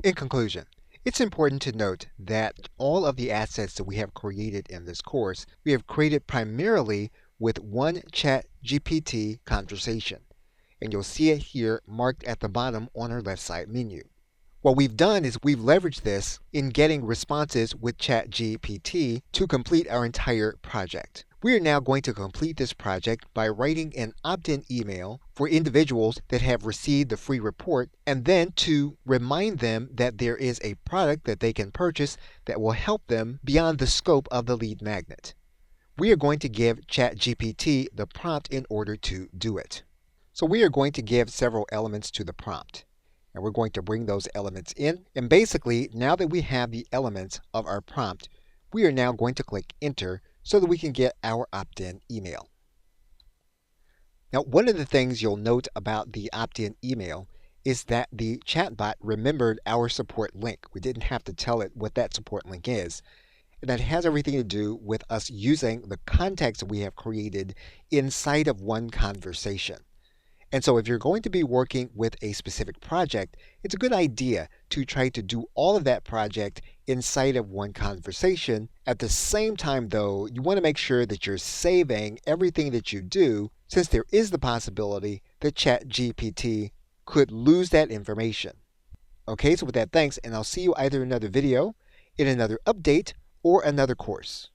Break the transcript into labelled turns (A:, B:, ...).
A: In conclusion, it's important to note that all of the assets that we have created in this course, we have created primarily with one ChatGPT conversation. And you'll see it here marked at the bottom on our left side menu. What we've done is we've leveraged this in getting responses with ChatGPT to complete our entire project. We are now going to complete this project by writing an opt-in email for individuals that have received the free report and then to remind them that there is a product that they can purchase that will help them beyond the scope of the lead magnet. We are going to give ChatGPT the prompt in order to do it. So we are going to give several elements to the prompt. And we're going to bring those elements in. And basically, now that we have the elements of our prompt, we are now going to click Enter so that we can get our opt-in email. Now, one of the things you'll note about the opt-in email is that the chatbot remembered our support link. We didn't have to tell it what that support link is. And that has everything to do with us using the context that we have created inside of one conversation. And so if you're going to be working with a specific project, it's a good idea to try to do all of that project inside of one conversation. At the same time, though, you want to make sure that you're saving everything that you do, since there is the possibility that ChatGPT could lose that information. Okay, so with that, thanks, and I'll see you either in another video, in another update, or another course.